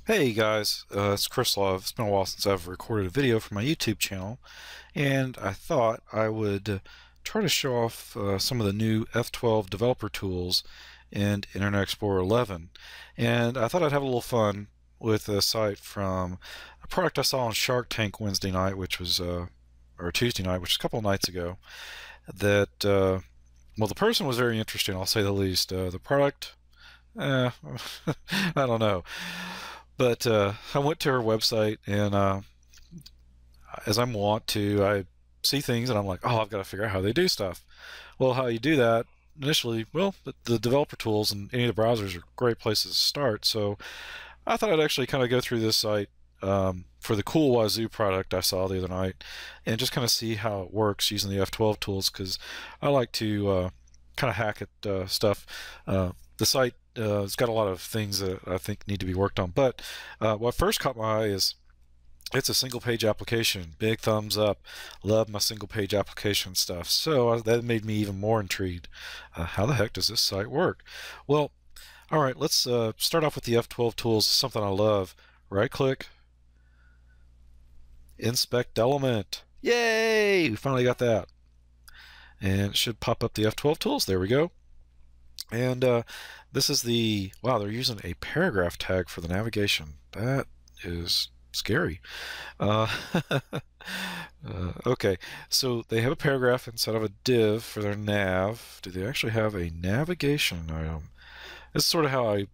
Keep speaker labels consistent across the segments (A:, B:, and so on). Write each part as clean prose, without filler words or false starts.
A: Hey guys, it's Chris Love. It's been a while since I've recorded a video for my YouTube channel, and I thought I would try to show off some of the new F12 developer tools in Internet Explorer 11. And I thought I'd have a little fun with a site from a product I saw on Shark Tank Wednesday night, which was, or Tuesday night, which was a couple of nights ago, that, well, the person was very interesting, I'll say the least. The product, I don't know. But I went to her website, and as I'm wont to, I see things and I'm like, oh, I've got to figure out how they do stuff. Well, how you do that initially, well, the developer tools and any of the browsers are great places to start. So I thought I'd actually kind of go through this site for the Cool Wazoo product I saw the other night and just kind of see how it works using the F12 tools, because I like to kind of hack at stuff. The site it's got a lot of things that I think need to be worked on, but what first caught my eye is it's a single page application. Big thumbs up. Love my single page application stuff. So that made me even more intrigued. How the heck does this site work? Well, all right, let's start off with the F12 tools, something I love. Right click, inspect element. Yay! We finally got that. And it should pop up the F12 tools. There we go. And this is the, wow, they're using a paragraph tag for the navigation. That is scary. Okay, so they have a paragraph instead of a div for their nav. Do they actually have a navigation item? This is sort of how I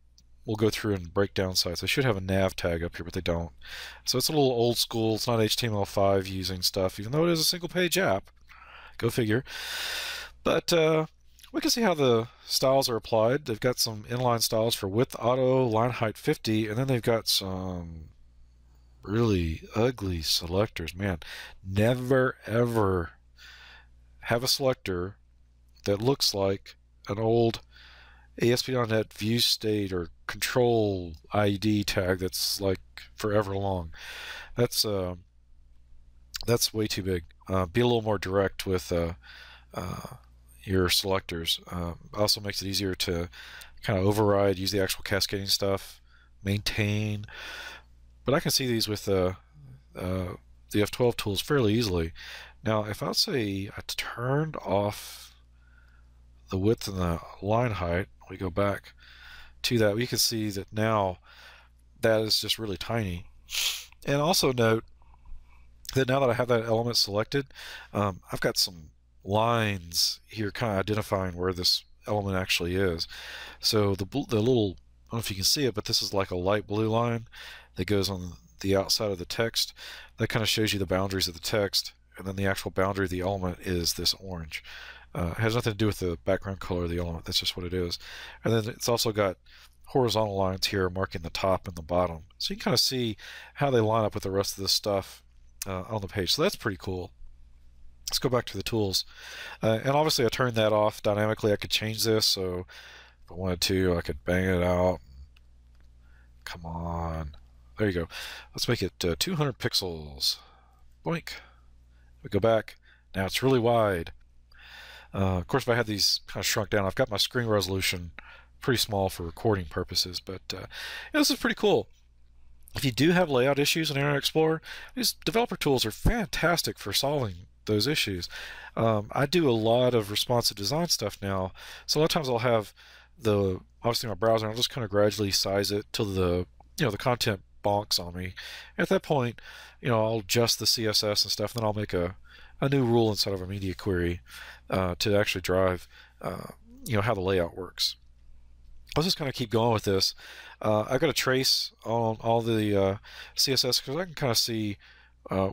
A: will go through and break down sites. I should have a nav tag up here, but they don't. So it's a little old school. It's not HTML5 using stuff, even though it is a single page app. Go figure. But we can see how the styles are applied. They've got some inline styles for width auto, line height 50, and then they've got some really ugly selectors. Man, never ever have a selector that looks like an old ASP.NET view state or control ID tag that's like forever long. That's way too big. Be a little more direct with your selectors. Also makes it easier to kind of override, use the actual cascading stuff, maintain. But I can see these with the F12 tools fairly easily. Now, if I say I turned off the width and the line height, we go back to that, we can see that now that is just really tiny. And also note that now that I have that element selected, I've got some lines here kind of identifying where this element actually is. So the little, I don't know if you can see it, but this is like a light blue line that goes on the outside of the text. That kind of shows you the boundaries of the text, and then the actual boundary of the element is this orange. It has nothing to do with the background color of the element. That's just what it is. And then it's also got horizontal lines here marking the top and the bottom. So you can kind of see how they line up with the rest of this stuff on the page. So that's pretty cool. Let's go back to the tools. And obviously I turned that off dynamically. I could change this, so if I wanted to, I could bang it out. Come on. There you go. Let's make it 200 pixels. Boink. We go back. Now it's really wide. Of course, if I had these kind of shrunk down, I've got my screen resolution pretty small for recording purposes, but yeah, this is pretty cool. If you do have layout issues in Internet Explorer, these developer tools are fantastic for solving those issues. I do a lot of responsive design stuff now, so a lot of times I'll have obviously my browser, and I'll just kind of gradually size it till the the content bonks on me. At that point, I'll adjust the CSS and stuff, and then I'll make a new rule inside of a media query to actually drive how the layout works. Let's just kind of keep going with this. I've got a trace on all the CSS because I can kind of see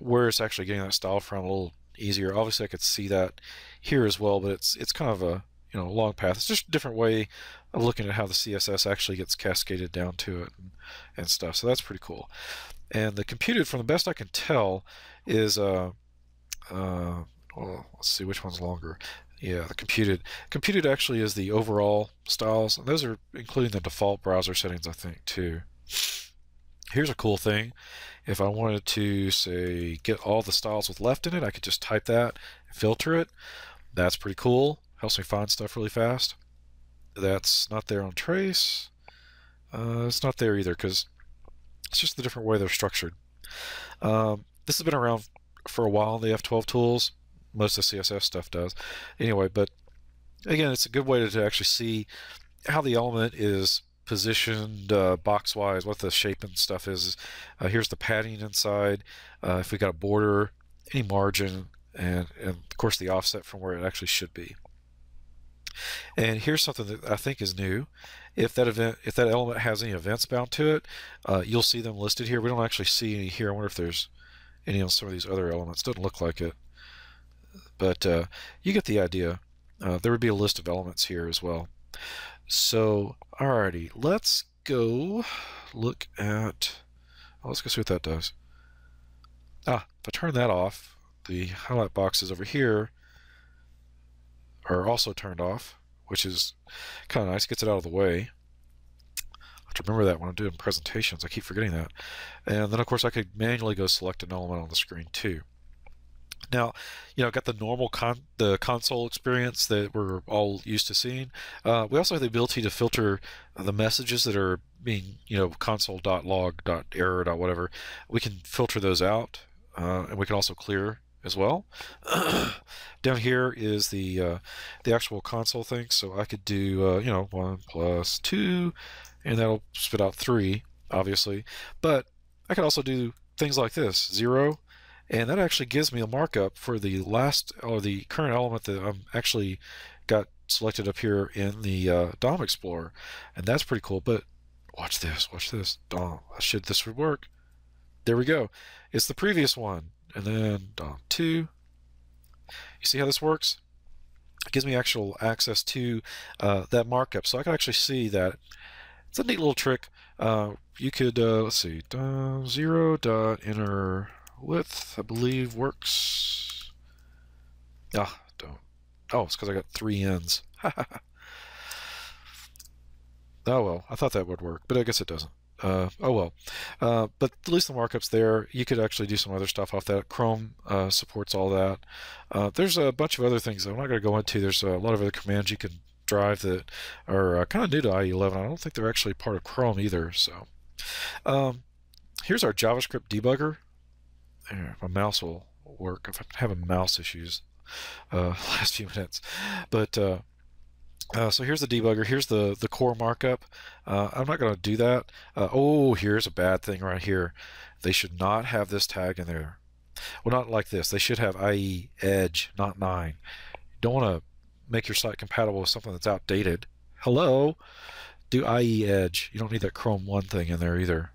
A: where it's actually getting that style from a little easier. Obviously, I could see that here as well, but it's kind of a long path. It's just a different way of looking at how the CSS actually gets cascaded down to it and stuff. So that's pretty cool. And the computed, from the best I can tell, is well, let's see which one's longer. Yeah, the computed. Computed actually is the overall styles, and those are including the default browser settings, I think, too. Here's a cool thing. If I wanted to, say, get all the styles with left in it, I could just type that and filter it. That's pretty cool. Helps me find stuff really fast. That's not there on trace. It's not there either because It's just the different way they're structured. This has been around for a while in the F12 tools. Most of the CSS stuff does. Anyway, but again, it's a good way to actually see how the element is positioned box-wise, what the shape and stuff is. Here's the padding inside. If we got a border, any margin, and of course the offset from where it actually should be. And here's something that I think is new. If that element has any events bound to it, you'll see them listed here. We don't actually see any here. I wonder if there's any on some of these other elements. Doesn't look like it, but you get the idea. There would be a list of elements here as well. So, alrighty, let's go look at. Let's go see what that does. If I turn that off, the highlight boxes over here are also turned off, which is kind of nice. Gets it out of the way. I have to remember that when I'm doing presentations. I keep forgetting that. And then, of course, I could manually go select an element on the screen too. Now, got the normal the console experience that we're all used to seeing. We also have the ability to filter the messages that are being, console.log.error. Whatever. We can filter those out, and we can also clear as well. Down here is the actual console thing. So I could do 1 + 2, and that'll spit out 3, obviously. But I could also do things like this, 0. And that actually gives me a markup for the last or the current element that I'm actually got selected up here in the DOM Explorer, and that's pretty cool. But watch this, watch this. DOM. This would work. There we go. It's the previous one, and then DOM 2. You see how this works? It gives me actual access to that markup, so I can actually see that. It's a neat little trick. You could let's see, 0.inner width, I believe, works. Don't. Oh, it's because I got 3 ends. Oh well, I thought that would work, but I guess it doesn't. Oh well. But at least the markup's there. You could actually do some other stuff off that. Chrome supports all that. There's a bunch of other things that I'm not going to go into. There's a lot of other commands you can drive that are kind of new to IE11. I don't think they're actually part of Chrome either. So here's our JavaScript debugger. There, my mouse will work. If I'm having mouse issues last few minutes. But so here's the debugger. Here's the core markup. I'm not going to do that. Oh, here's a bad thing right here. They should not have this tag in there. Well, not like this. They should have IE Edge, not 9. You don't want to make your site compatible with something that's outdated. Hello? Do IE Edge. You don't need that Chrome 1 thing in there either.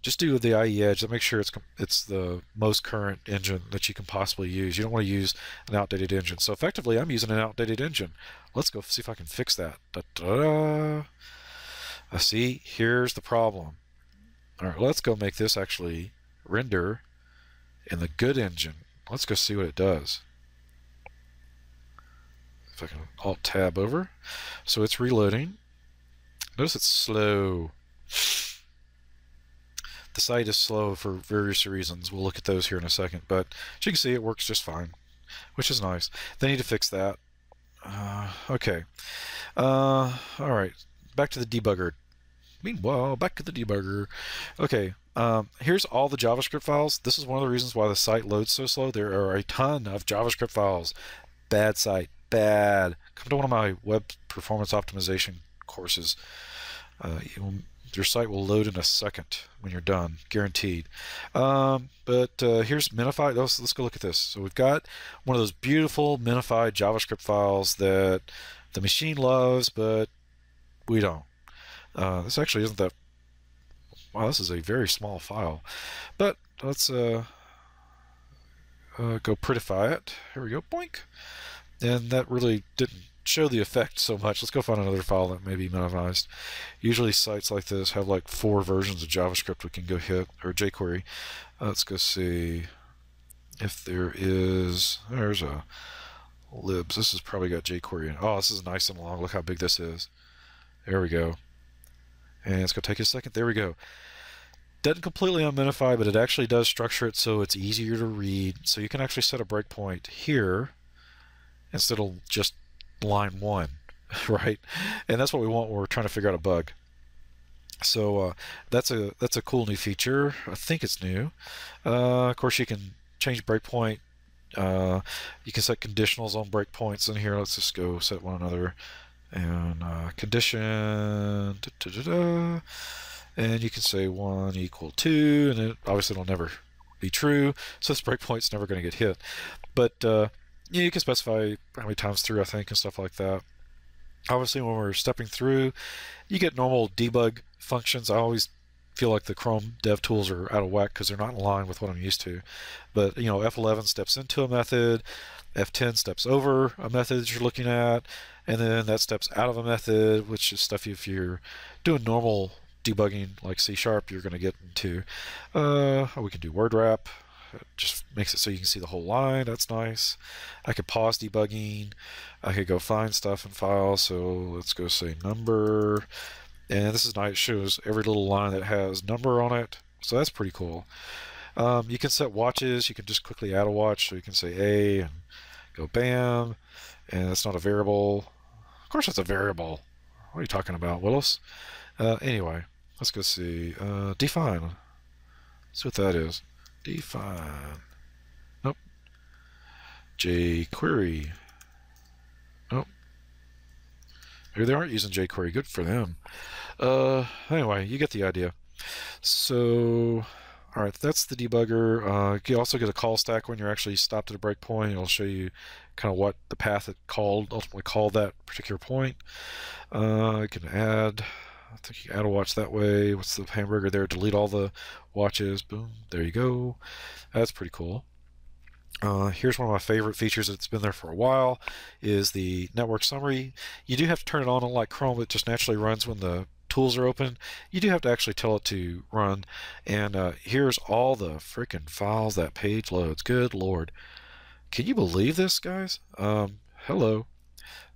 A: Just do the IE Edge. Make sure it's the most current engine that you can possibly use. You don't want to use an outdated engine. So effectively, I'm using an outdated engine. Let's go see if I can fix that. See, here's the problem. All right, let's go make this actually render in the good engine. Let's go see what it does. If I can Alt-Tab over. So it's reloading. Notice it's slow. The site is slow for various reasons. We'll look at those here in a second, but as you can see, it works just fine, which is nice. They need to fix that. Okay. All right. Back to the debugger. Meanwhile, back to the debugger. Okay. Here's all the JavaScript files. This is one of the reasons why the site loads so slow. There are a ton of JavaScript files. Bad site. Bad. Come to one of my web performance optimization courses. Your site will load in a second when you're done, guaranteed. But here's minified. Let's go look at this. So we've got one of those beautiful minified JavaScript files that the machine loves, but we don't. This actually isn't that. Wow, this is a very small file. But let's go prettify it. Here we go, boink. And that really didn't show the effect so much. Let's go find another file that may be minimized. Usually sites like this have like 4 versions of JavaScript we can go hit, or jQuery. Let's go see if there is. There's a libs. This has probably got jQuery in it. Oh, this is nice and long. Look how big this is. There we go. And it's going to take a second. There we go. Doesn't completely unminify, but it actually does structure it so it's easier to read. So you can actually set a breakpoint here instead of just line 1, right? And that's what we want when we're trying to figure out a bug. So that's a cool new feature. I think it's new. Of course, you can change breakpoint. You can set conditionals on breakpoints in here. Let's just go set one another and condition. And you can say 1 equal 2, and it obviously will never be true. So this breakpoint's never going to get hit. But yeah, you can specify how many times through, I think, and stuff like that. Obviously, when we're stepping through, you get normal debug functions. I always feel like the Chrome dev tools are out of whack because they're not in line with what I'm used to. But you know, F11 steps into a method, F10 steps over a method that you're looking at, and then that steps out of a method, which is stuff if you're doing normal debugging like C# you're going to get into. We can do word wrap. It just makes it so you can see the whole line. That's nice. I could pause debugging. I could go find stuff in files. So let's go say number. And this is nice. It shows every little line that has number on it. So that's pretty cool. You can set watches. You can just quickly add a watch. So you can say A and go bam. And that's not a variable. Of course it's a variable. What are you talking about, Willis? Anyway, let's go see. Define. Let's see what that is. Define. Nope. jQuery. Nope. Maybe they aren't using jQuery. Good for them. Anyway, you get the idea. So, all right, that's the debugger. You also get a call stack when you're actually stopped at a breakpoint. It'll show you kind of what the path it ultimately called that particular point. You can add. I think you can add a watch that way. What's the hamburger there? Delete all the watches. Boom. There you go. That's pretty cool. Here's one of my favorite features that's been there for a while is the network summary. You do have to turn it on unlike Chrome. It just naturally runs when the tools are open. You do have to actually tell it to run. And here's all the freaking files that page loads. Good Lord. Can you believe this, guys? Hello.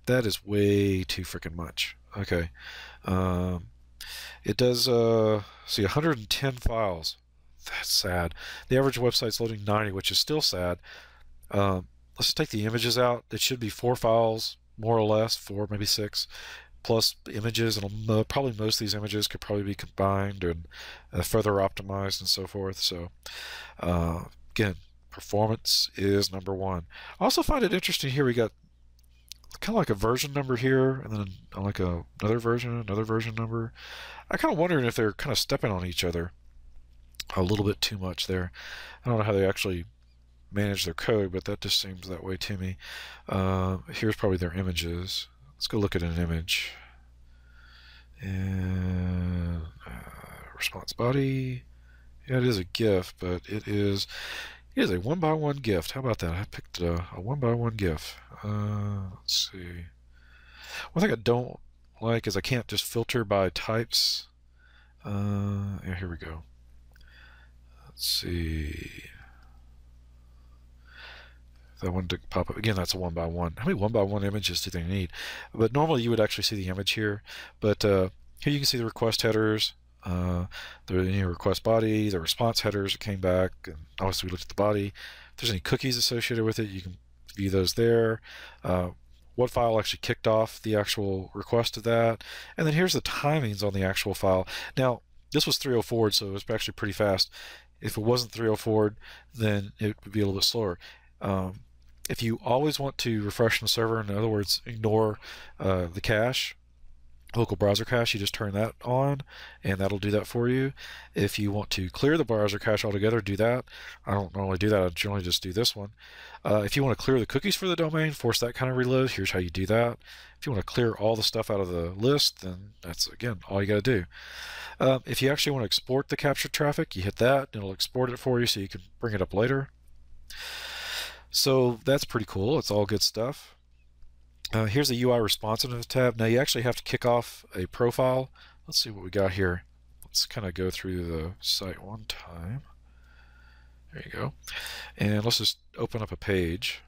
A: That is way too freaking much. Okay. It does, see, 110 files. That's sad. The average website's loading 90, which is still sad. Let's just take the images out. It should be 4 files, more or less, 4, maybe 6, plus images, and probably most of these images could probably be combined and further optimized and so forth. So, again, performance is number one. I also find it interesting here. We got kind of like a version number here, and then like another version number. I kind of wondering if they're kind of stepping on each other a little bit too much there. I don't know how they actually manage their code, but that just seems that way to me. Here's probably their images. Let's go look at an image. And response body. Yeah, it is a GIF, but it is a 1x1 GIF. How about that? I picked a 1x1 GIF. Let's see. One thing I don't like is I can't just filter by types. Yeah, here we go. Let's see. That one to pop up again. That's a 1x1. How many 1x1 images do they need? But normally you would actually see the image here. But here you can see the request headers, the request body, the response headers that came back, and obviously we looked at the body. If there's any cookies associated with it, you can view those there. What file actually kicked off the actual request of that, and then here's the timings on the actual file. Now this was 3.0 forward, so it was actually pretty fast. If it wasn't 3.0 forward, then it would be a little bit slower. If you always want to refresh the server, in other words, ignore the cache, local browser cache, you just turn that on, and that'll do that for you. If you want to clear the browser cache altogether, do that. I don't normally do that. I generally just do this one. If you want to clear the cookies for the domain, force that kind of reload, here's how you do that. If you want to clear all the stuff out of the list, then that's, again, all you got to do. If you actually want to export the captured traffic, you hit that, and it'll export it for you so you can bring it up later. So that's pretty cool. It's all good stuff. Here's the UI responsiveness tab. Now you actually have to kick off a profile. Let's see what we got here. Let's kind of go through the site one time. There you go. And let's just open up a page.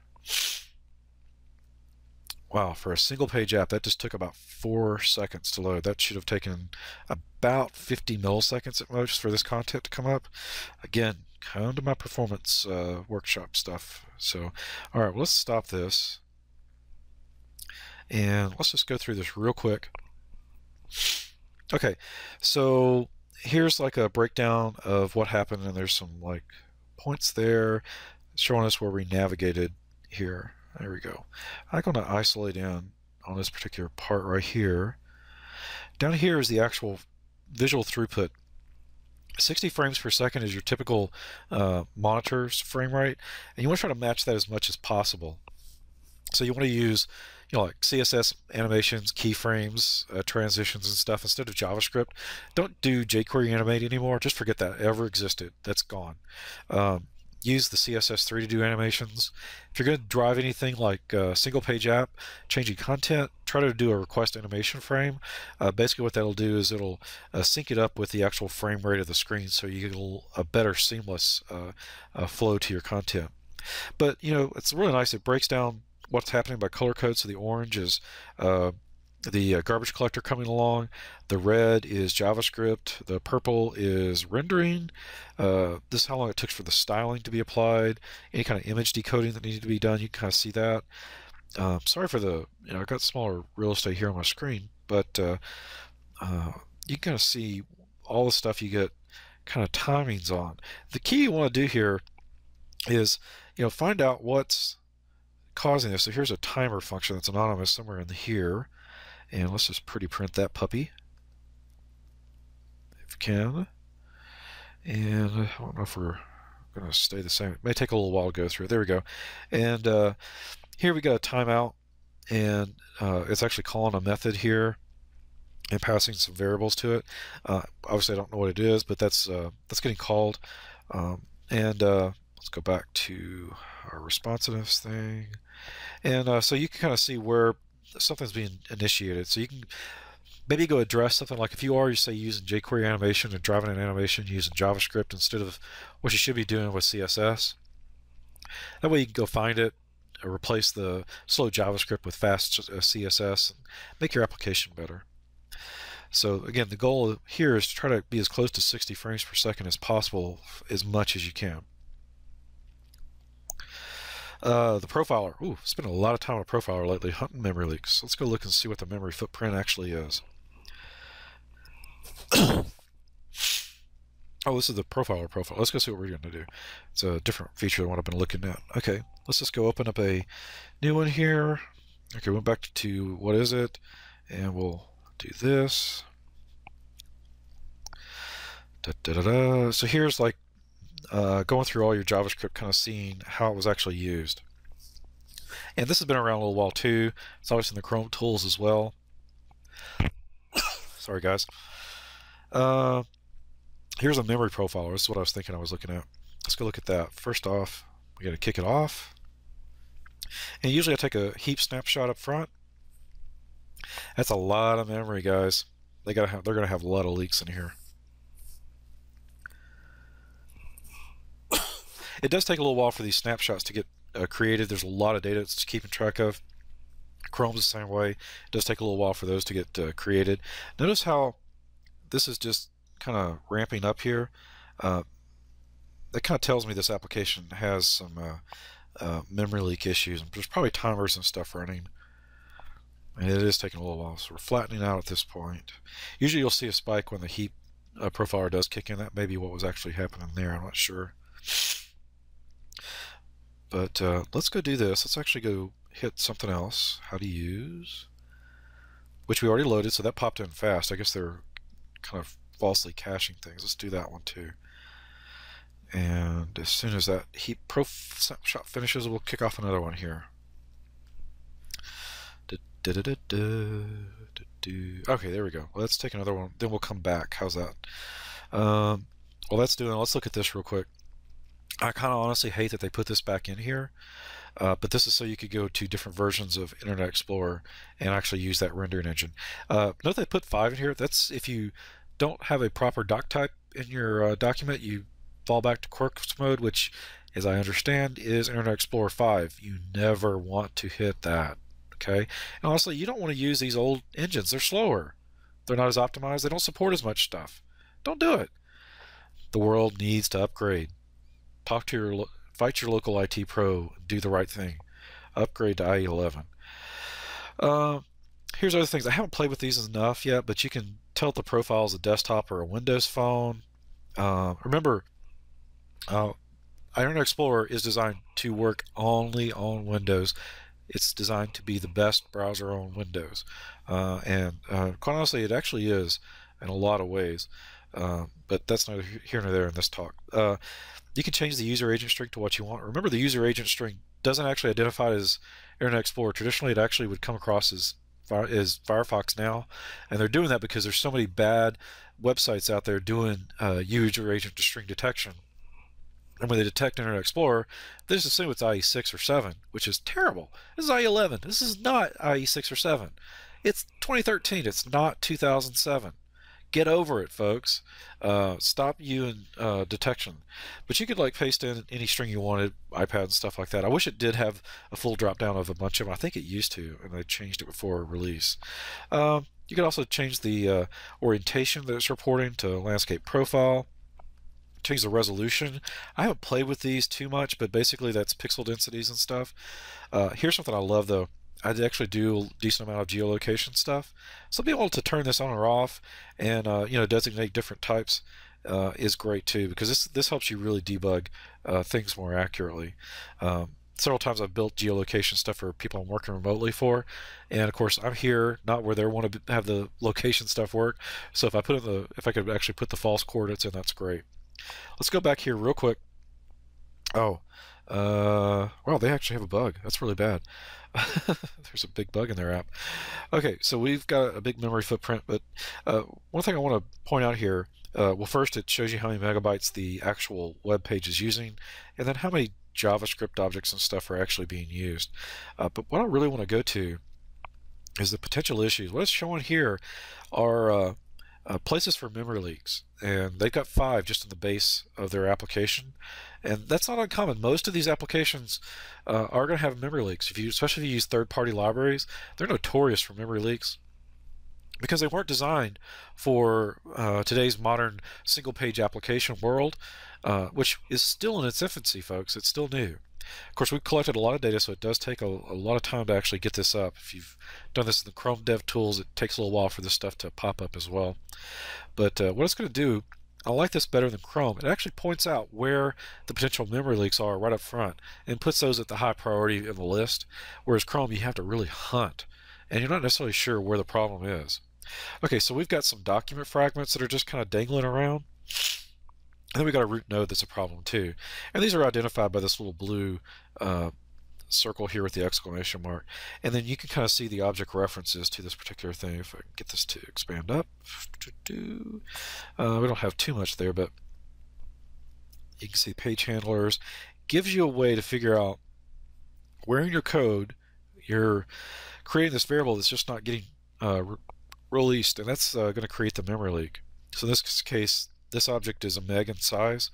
A: Wow, for a single page app, that just took about 4 seconds to load. That should have taken about 50 milliseconds at most for this content to come up. Again, come to my performance workshop stuff. So, all right, well, let's stop this. And let's just go through this real quick. Okay, so here's like a breakdown of what happened, and there's some like points there showing us where we navigated here. There we go. I'm going to isolate in on this particular part right here. Down here is the actual visual throughput. 60 frames per second is your typical monitor's frame rate, and you want to try to match that as much as possible. So you want to use, like CSS animations, keyframes, transitions and stuff instead of JavaScript. Don't do jQuery animate anymore. Just forget that ever existed. That's gone. Use the CSS3 to do animations. If you're going to drive anything like a single page app, changing content, try to do a request animation frame. Basically what that'll do is it'll sync it up with the actual frame rate of the screen, so you get a better seamless flow to your content. But it's really nice. It breaks down what's happening by color code. So the orange is the garbage collector coming along, the red is JavaScript, the purple is rendering. This is how long it took for the styling to be applied, any kind of image decoding that needed to be done. You can kind of see that. Sorry for the, I've got smaller real estate here on my screen, but you can kind of see all the stuff you get kind of timings on. The key you want to do here is, find out what's causing this. So here's a timer function that's anonymous somewhere in here. And let's just pretty print that puppy, if we can. And I don't know if we're going to stay the same. It may take a little while to go through. There we go. And here we got a timeout, and it's actually calling a method here and passing some variables to it. Obviously, I don't know what it is, but that's getting called. Let's go back to our responsiveness thing. And so you can kind of see where something's being initiated. So you can maybe go address something like if you are, say, using jQuery animation and driving an animation using JavaScript instead of what you should be doing with CSS. That way you can go find it, or replace the slow JavaScript with fast CSS and make your application better. So again, the goal here is to try to be as close to 60 frames per second as possible, as much as you can. The profiler. Ooh, spent a lot of time on a profiler lately, hunting memory leaks. Let's go look and see what the memory footprint actually is. Oh, this is the profiler profile. Let's go see what we're going to do. It's a different feature than what I've been looking at. Okay, let's just go open up a new one here. Okay, went back to what is it, and we'll do this. So here's like going through all your JavaScript, kind of seeing how it was actually used. And this has been around a little while too. It's always in the Chrome tools as well. Sorry guys. Here's a memory profiler. This is what I was thinking I was looking at. Let's go look at that. First off, we got to kick it off. And usually I take a heap snapshot up front. That's a lot of memory, guys. They're gonna have a lot of leaks in here. It does take a little while for these snapshots to get created. There's a lot of data it's keeping track of. Chrome's the same way. It does take a little while for those to get created. Notice how this is just kind of ramping up here. That kind of tells me this application has some memory leak issues. There's probably timers and stuff running. And it is taking a little while. So we're flattening out at this point. Usually you'll see a spike when the heap profiler does kick in. That may be what was actually happening there. I'm not sure. But let's go do this. Let's actually go hit something else. How to use, which we already loaded, so that popped in fast. I guess they're kind of falsely caching things. Let's do that one too. And as soon as that heap snapshot finishes, we'll kick off another one here. Okay, there we go. Let's take another one. Then we'll come back. How's that? Well, let's look at this real quick. I kind of honestly hate that they put this back in here, but this is so you could go to different versions of Internet Explorer and actually use that rendering engine. Note they put 5 in here. That's if you don't have a proper doc type in your document, you fall back to Quarks mode, which, as I understand, is Internet Explorer 5. You never want to hit that. Okay, and honestly, you don't want to use these old engines. They're slower. They're not as optimized. They don't support as much stuff. Don't do it. The world needs to upgrade. Fight your local IT pro. Do the right thing. Upgrade to IE11. Here's other things. I haven't played with these enough yet, but you can tell if the profile is a desktop or a Windows phone. Remember, uh, Internet Explorer is designed to work only on Windows. It's designed to be the best browser on Windows. And quite honestly, it actually is in a lot of ways. But that's neither here nor there in this talk. You can change the user agent string to what you want. Remember, the user agent string doesn't actually identify as Internet Explorer. Traditionally, it actually would come across as Firefox now, and they're doing that because there's so many bad websites out there doing user agent string detection. And when they detect Internet Explorer, they just assume it's IE 6 or 7, which is terrible. This is IE 11. This is not IE 6 or 7. It's 2013. It's not 2007. Get over it, folks. Stop using detection. But you could like paste in any string you wanted, iPad and stuff like that. I wish it did have a full drop down of a bunch of them. I think it used to, and they changed it before release. You could also change the orientation that it's reporting to landscape profile. Change the resolution. I haven't played with these too much, but basically that's pixel densities and stuff. Here's something I love though. I actually do a decent amount of geolocation stuff, so being able to turn this on or off and designate different types is great too, because this helps you really debug things more accurately. Several times I've built geolocation stuff for people I'm working remotely for, and of course I'm here not where they want to have the location stuff work. So if I could actually put the false coordinates in, that's great. Let's go back here real quick. Oh, wow, they actually have a bug. That's really bad. There's a big bug in their app. Okay, so we've got a big memory footprint, but one thing I want to point out here, well, first it shows you how many megabytes the actual web page is using, and then how many JavaScript objects and stuff are actually being used. But what I really want to go to is the potential issues. What it's showing here are places for memory leaks, and they've got 5 just in the base of their application, and that's not uncommon. Most of these applications are going to have memory leaks. Especially if you use third-party libraries, they're notorious for memory leaks because they weren't designed for today's modern single-page application world, which is still in its infancy, folks. It's still new. Of course, we've collected a lot of data, so it does take a lot of time to actually get this up. If you've done this in the Chrome Dev Tools, it takes a little while for this stuff to pop up as well. But what it's going to do, I like this better than Chrome. It actually points out where the potential memory leaks are right up front and puts those at the high priority in the list, whereas Chrome, you have to really hunt, and you're not necessarily sure where the problem is. Okay, so we've got some document fragments that are just kind of dangling around. And then we got a root node that's a problem too. And these are identified by this little blue circle here with the exclamation mark. And then you can kind of see the object references to this particular thing. If I can get this to expand up. We don't have too much there, but you can see page handlers. Gives you a way to figure out where in your code you're creating this variable that's just not getting released, and that's going to create the memory leak. So in this case, this object is a meg in size,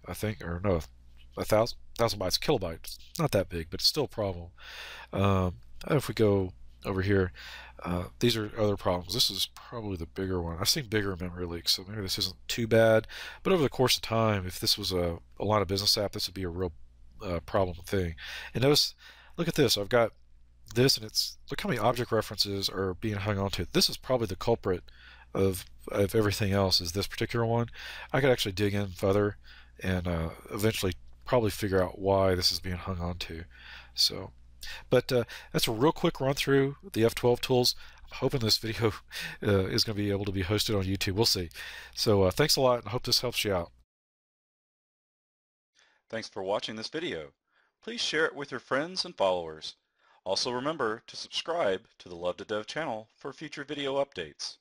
A: I think, or no, 1,000 bytes, kilobytes. Not that big, but it's still a problem. If we go over here, these are other problems. This is probably the bigger one. I've seen bigger memory leaks, so maybe this isn't too bad. But over the course of time, if this was a line of business app, this would be a real problem thing. And notice, look at this. I've got this, and look how many object references are being hung onto it. This is probably the culprit of everything else, is this particular one. I could actually dig in further and eventually probably figure out why this is being hung on to. So, but that's a real quick run through the F12 tools. I'm hoping this video is going to be able to be hosted on YouTube. We'll see. So thanks a lot, and I hope this helps you out.
B: Thanks for watching this video. Please share it with your friends and followers. Also remember to subscribe to the Love to Dev channel for future video updates.